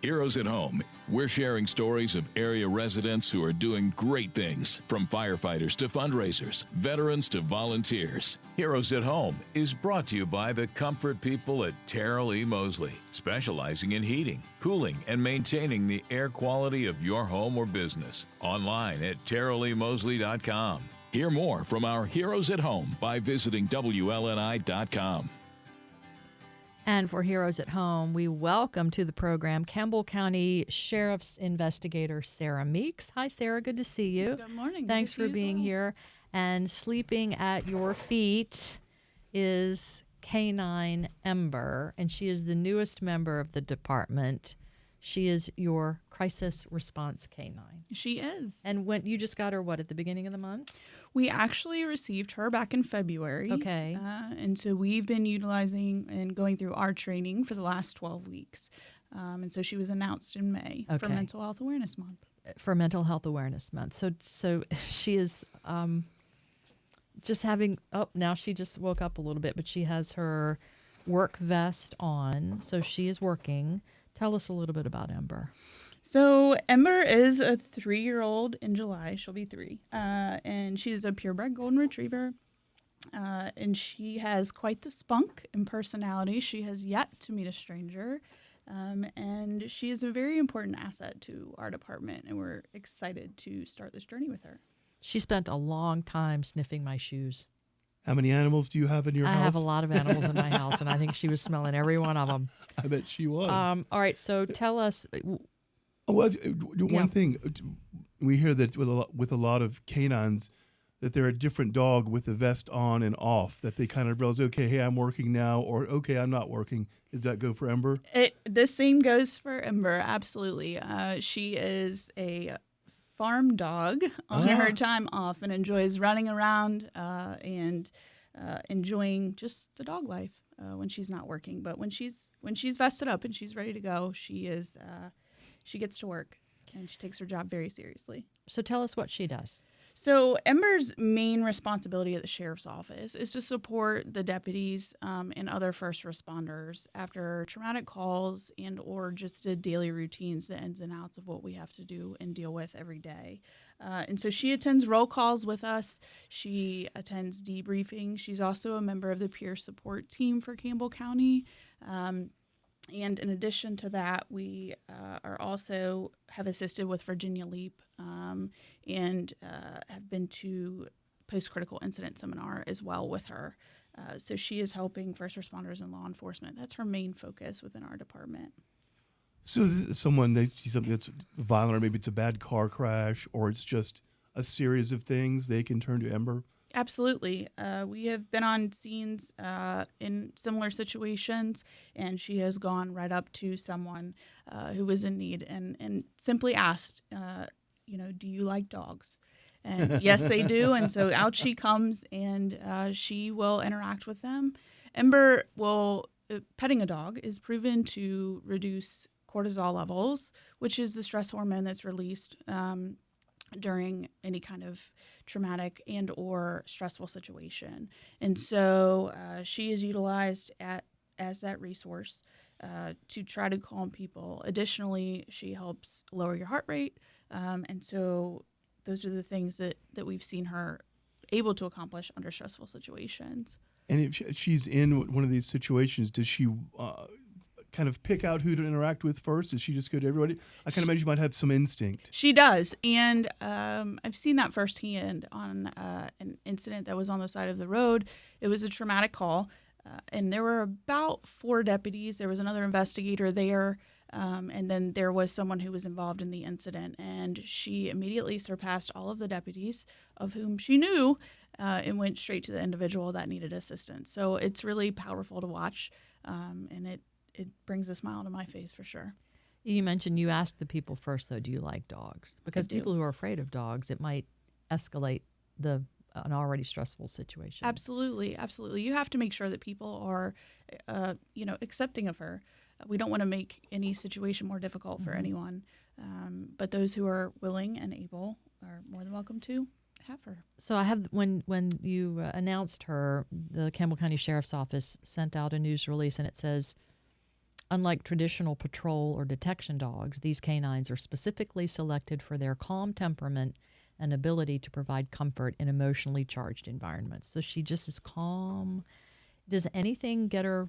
Heroes at Home. We're sharing stories of area residents who are doing great things, from firefighters to fundraisers, veterans to volunteers. Heroes at Home is brought to you by the comfort people at Terrell E. Mosley, specializing in heating, cooling, and maintaining the air quality of your home or business. Online at terrellemosley.com. Hear more from our Heroes at Home by visiting WLNI.com. And for Heroes at Home, we welcome to the program Campbell County Sheriff's Investigator Sarah Meeks. Hi, Sarah. Good to see you. Good morning. Thanks for being here. And sleeping at your feet is K9 Ember, and she is the newest member of the department. She is your crisis response K9. She is. And when you just got her, at the beginning of the month? We actually received her back in February. Okay. And so we've been utilizing and going through our training for the last 12 weeks. And so she was announced in May for Mental Health Awareness Month. For Mental Health Awareness Month. So she is just having, now she just woke up a little bit, but she has her work vest on, so she is working. Tell us a little bit about Ember. So Ember is a 3-year-old in July. She'll be 3. And she's a purebred golden retriever. And she has quite the spunk and personality. She has yet to meet a stranger. And she is a very important asset to our department. And we're excited to start this journey with her. She spent a long time sniffing my shoes. How many animals do you have in your house? I have a lot of animals in my house, and I think she was smelling every one of them. I bet she was. All right, so tell us. One thing. We hear that with a lot of canines, that they're a different dog with the vest on and off, that they kind of realize, okay, hey, I'm working now, or okay, I'm not working. Does that go for Ember? The same goes for Ember, absolutely. She is a farm dog on her time off and enjoys running around and enjoying just the dog life when she's not working. But when she's vested up and she's ready to go, she gets to work and she takes her job very seriously. So tell us what she does. So Ember's main responsibility at the sheriff's office is to support the deputies and other first responders after traumatic calls and or just the daily routines, the ins and outs of what we have to do and deal with every day. And so she attends roll calls with us. She attends debriefing. She's also a member of the peer support team for Campbell County. And in addition to that, we have assisted with Virginia Leap and have been to post-critical incident seminar as well with her. So she is helping first responders and law enforcement. That's her main focus within our department. So they see something that's violent, or maybe it's a bad car crash, or it's just a series of things, they can turn to Ember? Absolutely. We have been on scenes in similar situations, and she has gone right up to someone who was in need and simply asked, do you like dogs? And yes, they do. And so out she comes, and she will interact with them. Ember petting a dog is proven to reduce cortisol levels, which is the stress hormone that's released during any kind of traumatic and or stressful situation. And so she is utilized as that resource to try to calm people. Additionally, she helps lower your heart rate. And so those are the things that we've seen her able to accomplish under stressful situations. And if she's in one of these situations, does she kind of pick out who to interact with first? Does she just go to everybody? I can imagine she might have some instinct. She does. And I've seen that firsthand on an incident that was on the side of the road. It was a traumatic call. And there were about 4 deputies. There was another investigator there. And then there was someone who was involved in the incident. And she immediately surpassed all of the deputies, of whom she knew, and went straight to the individual that needed assistance. So it's really powerful to watch. And it brings a smile to my face for sure. You mentioned you asked the people first, though, do you like dogs? Because people who are afraid of dogs, it might escalate an already stressful situation. Absolutely, absolutely. You have to make sure that people are, accepting of her. We don't want to make any situation more difficult for anyone. But those who are willing and able are more than welcome to have her. So I have, when you announced her, the Campbell County Sheriff's Office sent out a news release, and it says, Unlike traditional patrol or detection dogs, these canines are specifically selected for their calm temperament and ability to provide comfort in emotionally charged environments. So she just is calm. Does anything get her,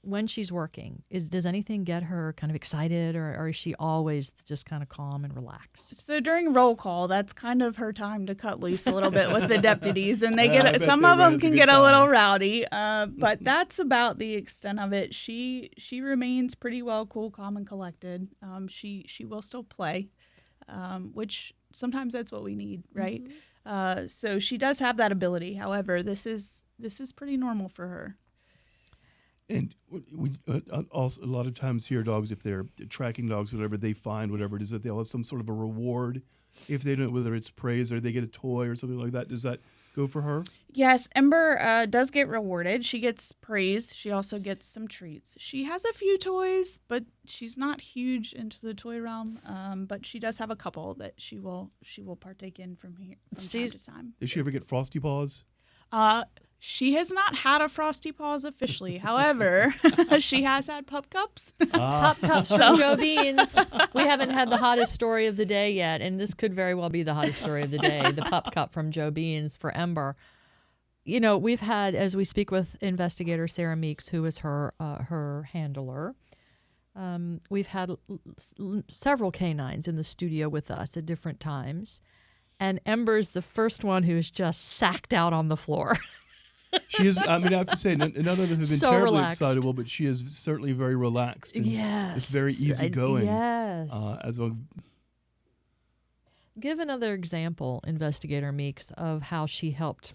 when she's working, does anything get her kind of excited, or is she always just kind of calm and relaxed? So during roll call, that's kind of her time to cut loose a little bit with the deputies, and some they of them raise a can good get a little time. rowdy. But that's about the extent of it. She remains pretty well cool, calm, and collected. She will still play, which sometimes that's what we need, right? So she does have that ability. However, this is pretty normal for her. And we also a lot of times here, dogs, if they're tracking dogs, whatever, they find whatever it is, that they'll have some sort of a reward if they don't, whether it's praise or they get a toy or something like that. Does that go for her? Yes, Ember does get rewarded. She gets praise. She also gets some treats. She has a few toys, but she's not huge into the toy realm. But she does have a couple that she will partake in from time to time. Does she ever get Frosty Paws? She has not had a Frosty Paws officially. However, she has had pup cups. Pup cups from Joe Beans. We haven't had the hottest story of the day yet, and this could very well be the hottest story of the day, the pup cup from Joe Beans for Ember. You know, we've had, as we speak with investigator Sarah Meeks, who is her handler, we've had several canines in the studio with us at different times, and Ember's the first one who is just sacked out on the floor. She is. I mean, I have to say, none of them have been So terribly relaxed. excitable, but she is certainly very relaxed. And Yes. it's very easygoing. Yes. As well. Give another example, Investigator Meeks, of how she helped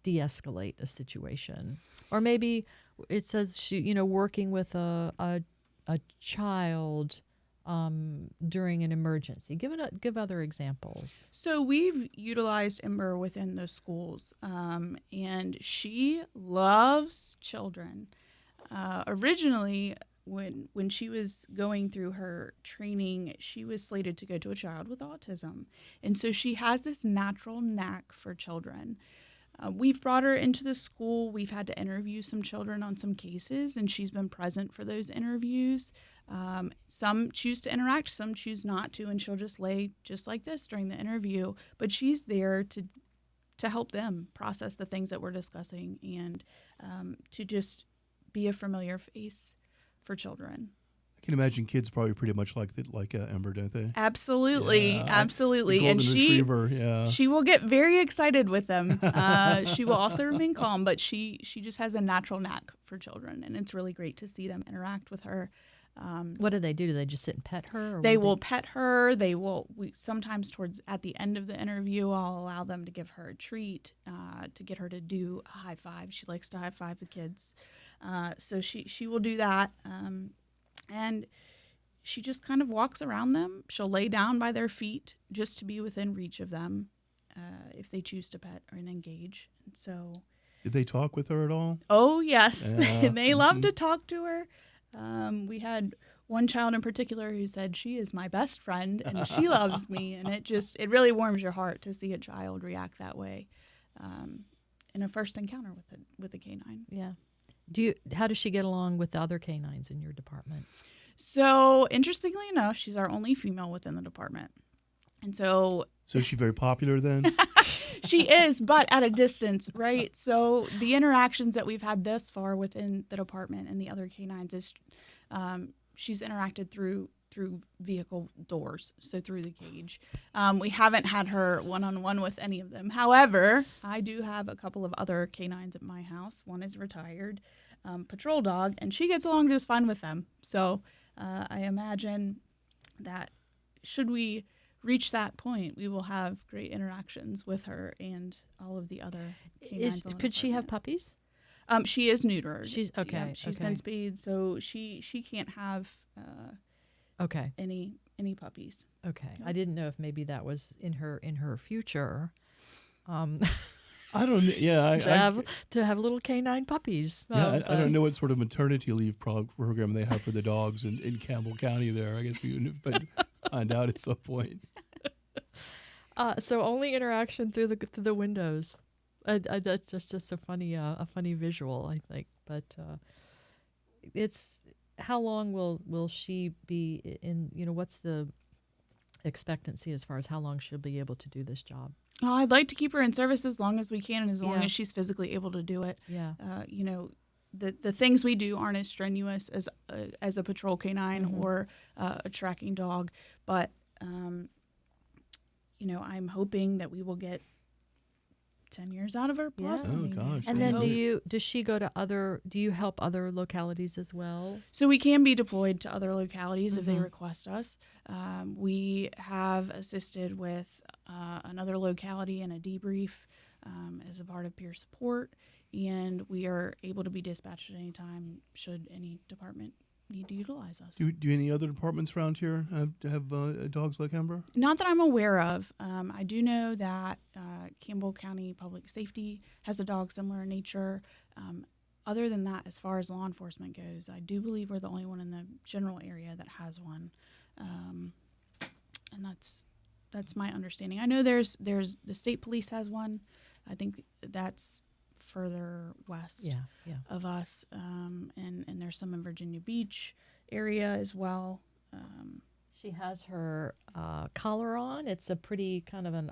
de-escalate a situation, or maybe it says she, working with a child during an emergency. Give other examples. So we've utilized Ember within the schools, and she loves children. Originally, when she was going through her training, she was slated to go to a child with autism, and so she has this natural knack for children. We've brought her into the school. We've had to interview some children on some cases, and she's been present for those interviews. Some choose to interact, some choose not to, and she'll just lay just like this during the interview. But she's there to help them process the things that we're discussing and to just be a familiar face for children. I can imagine kids probably pretty much like Ember, don't they? Absolutely, Yeah, absolutely. the And golden retriever, yeah. she will get very excited with them. She will also remain calm, but she just has a natural knack for children, and it's really great to see them interact with her. What do? Do they just sit and pet her? Or They will pet her. Sometimes at the end of the interview, I'll allow them to give her a treat to get her to do a high five. She likes to high five the kids. So she will do that. And she just kind of walks around them. She'll lay down by their feet just to be within reach of them if they choose to pet or engage. And so, Did they talk with her at all? oh, yes. Yeah. They love to talk to her. We had one child in particular who said, "She is my best friend and she loves me." And it really warms your heart to see a child react that way in a first encounter with a canine. Yeah. How does she get along with the other canines in your department? So interestingly enough, she's our only female within the department. And so So is she very popular then? she is, but at a distance, right? So the interactions that we've had thus far within the department and the other canines is she's interacted through vehicle doors, so through the cage. We haven't had her one-on-one with any of them. However, I do have a couple of other canines at my house. One is retired patrol dog, and she gets along just fine with them. So I imagine that should we reach that point, we will have great interactions with her and all of the other canines. Could she have puppies? She is neutered. She's okay. Yeah, she's been spayed, so she can't have okay. any puppies. Okay. I didn't know if maybe that was in her future. I don't. Yeah, to have little canine puppies. I don't know what sort of maternity leave program they have for the dogs in Campbell County. There, I guess we would find out at some point. So only interaction through the windows. That's just a funny visual, I think. But it's how long will she be in? What's the expectancy as far as how long she'll be able to do this job? I'd like to keep her in service as long as we can and as long Yeah. as she's physically able to do it. Yeah. The things we do aren't as strenuous as a patrol canine Mm-hmm. or a tracking dog, but I'm hoping that we will get 10 years out of her plus. Yeah. Oh, maybe. gosh. And I then hope. does she go to do you help other localities as well? So we can be deployed to other localities if they Mhm. request us. We have assisted with another locality in a debrief as a part of peer support, and we are able to be dispatched at any time should any department need to utilize us. Do any other departments around here have dogs like Ember? Not that I'm aware of. I do know that Campbell County Public Safety has a dog similar in nature. Other than that, as far as law enforcement goes, I do believe we're the only one in the general area that has one, and that's my understanding. I know there's the state police has one. I think that's further west Yeah. of us, and there's some in Virginia Beach area as well. She has her collar on. It's a pretty kind of an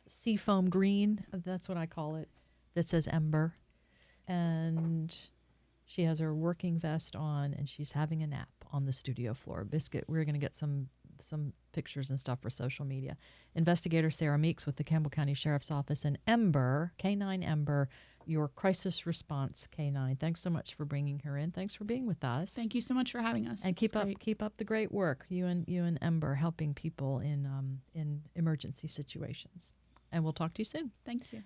seafoam green. That's what I call it. That says Ember. And she has her working vest on, and she's having a nap on the studio floor. Biscuit, we're going to get some pictures and stuff for social media. Investigator Sarah Meeks with the Campbell County Sheriff's Office, and Ember, Canine Ember, your crisis response canine. Thanks so much for bringing her in. Thanks for being with us. Thank you so much for having us. And It's great. keep up the great work. You and Ember helping people in emergency situations. And we'll talk to you soon. Thank you.